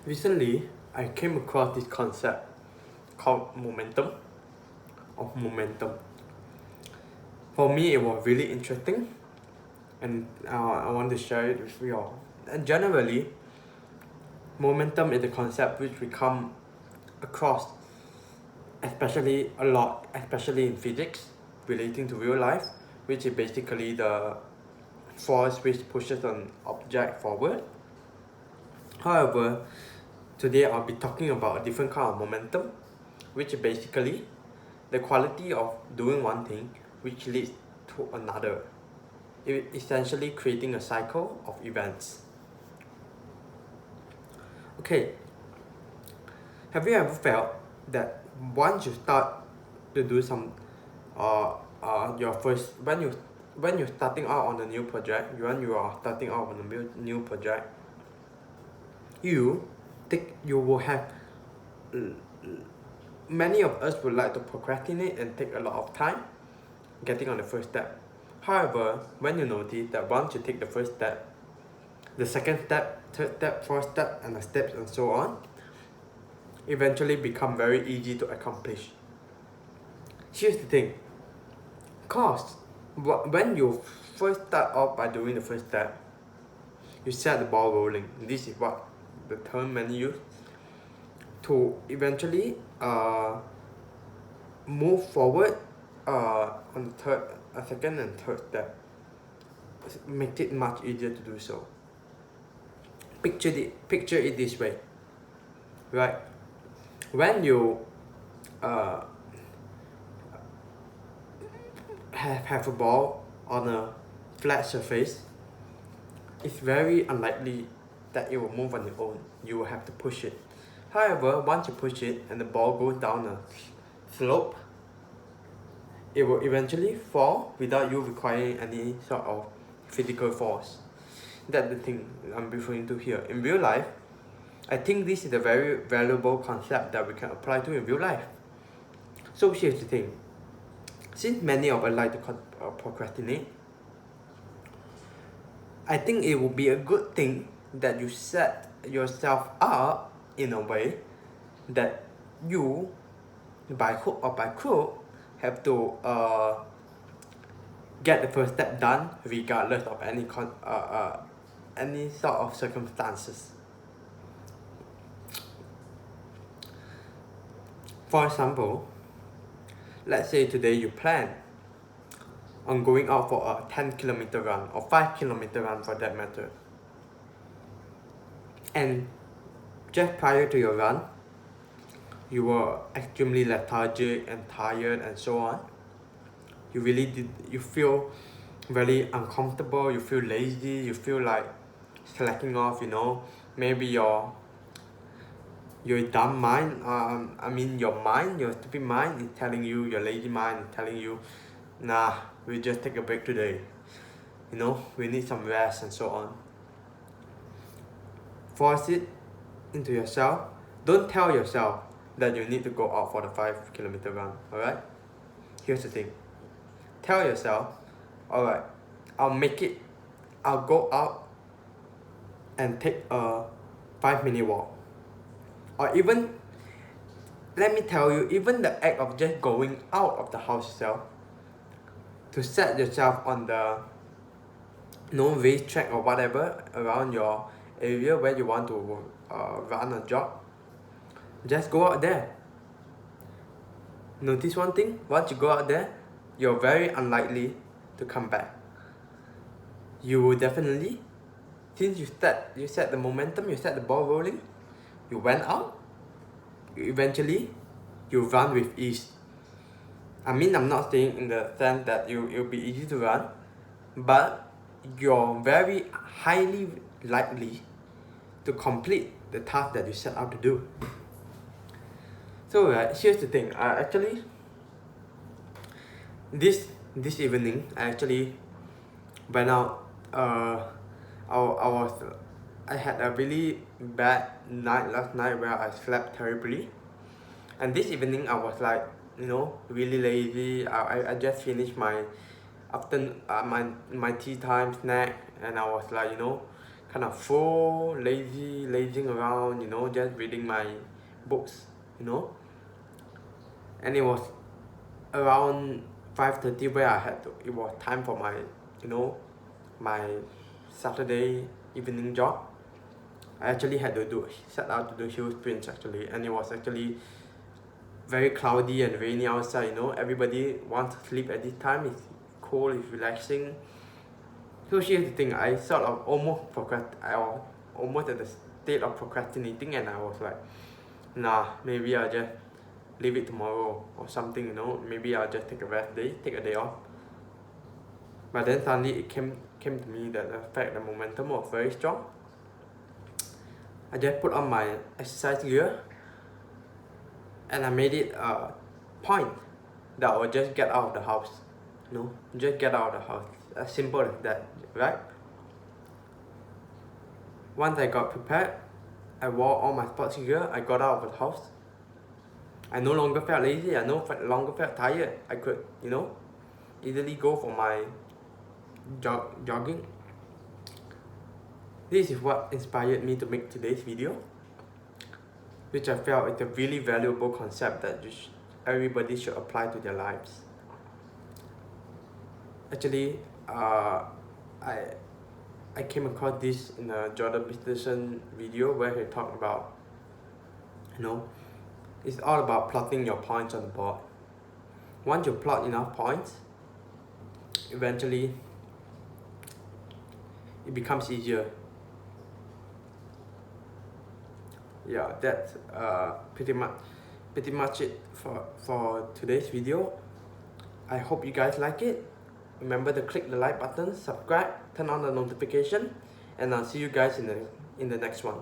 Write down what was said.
Recently, I came across this concept called momentum. For me, it was really interesting, and I want to share it with you all. And generally, momentum is a concept which we come across, especially in physics, relating to real life, which is basically the force which pushes an object forward. However, today I'll be talking about a different kind of momentum, which is basically the quality of doing one thing which leads to another, essentially creating a cycle of events. Okay, have you ever felt that once you start to do some your first when you're starting out on a new project, when you are starting out on a new project, you will have many of us would like to procrastinate and take a lot of time getting on the first step. However, when you notice that once you take the first step, the second step, third step, fourth step, and the steps and so on, eventually become very easy to accomplish. Here's the thing, cause when you first start off by doing the first step, you set the ball rolling. This is what the term many use to eventually move forward on the second and third step. Makes it much easier to do so. Picture it this way, right? When you have a ball on a flat surface, it's very unlikely that it will move on its own. You will have to push it. However, once you push it and the ball goes down a slope, it will eventually fall without you requiring any sort of physical force. That's the thing I'm referring to here. In real life, I think this is a very valuable concept that we can apply to in real life. So here's the thing. Since many of us like to procrastinate, I think it would be a good thing that you set yourself up in a way that you, by hook or by crook, have to get the first step done regardless of any sort of circumstances. For example, let's say today you plan on going out for a 10-kilometer run or 5-kilometer run for that matter. And just prior to your run, you were extremely lethargic and tired and so on. You feel very uncomfortable, you feel lazy, you feel like slacking off, maybe your dumb mind, your stupid mind is telling you, your lazy mind is telling you, nah, we just take a break today. We need some rest and so on. Force it into yourself. Don't tell yourself that you need to go out for the 5-kilometer run, alright? Here's the thing. Tell yourself, alright, I'll go out and take a 5-minute walk. Or even, let me tell you, even the act of just going out of the house itself, to set yourself on the racetrack or whatever around your area where you want to run or jog, just go out there. Notice one thing, once you go out there, you're very unlikely to come back. You will definitely, since you set the momentum, you set the ball rolling, you went out, you run with ease. I'm not saying in the sense that it'll be easy to run, but you're very highly likely to complete the task that you set out to do. So here's the thing. Actually, this evening, I actually went out. I had a really bad night last night where I slept terribly, and this evening I was like, really lazy. I just finished my after my tea time snack, and I was like, kind of full, lazing around, just reading my books, and it was around 5:30 where it was time for my, my Saturday evening jog. I actually had to set out to do hill sprints actually, and it was actually very cloudy and rainy outside. Everybody wants to sleep at this time. It's cold, it's relaxing. So here's the thing, I sort of I was almost at the state of procrastinating, and I was like, nah, maybe I'll just leave it tomorrow or something, maybe I'll just take a day off. But then suddenly it came to me that the fact the momentum was very strong. I just put on my exercise gear and I made it a point that I would just get out of the house. Just get out of the house. As simple as that, right? Once I got prepared, I wore all my sports gear, I got out of the house. I no longer felt lazy, I no longer felt tired. I could, easily go for my jogging. This is what inspired me to make today's video, which I felt is a really valuable concept that everybody should apply to their lives. Actually, I came across this in a Jordan Peterson video where he talked about, it's all about plotting your points on the board. Once you plot enough points, eventually it becomes easier. Yeah, that's pretty much it for today's video. I hope you guys like it. Remember to click the like button, subscribe, turn on the notification, and I'll see you guys in the next one.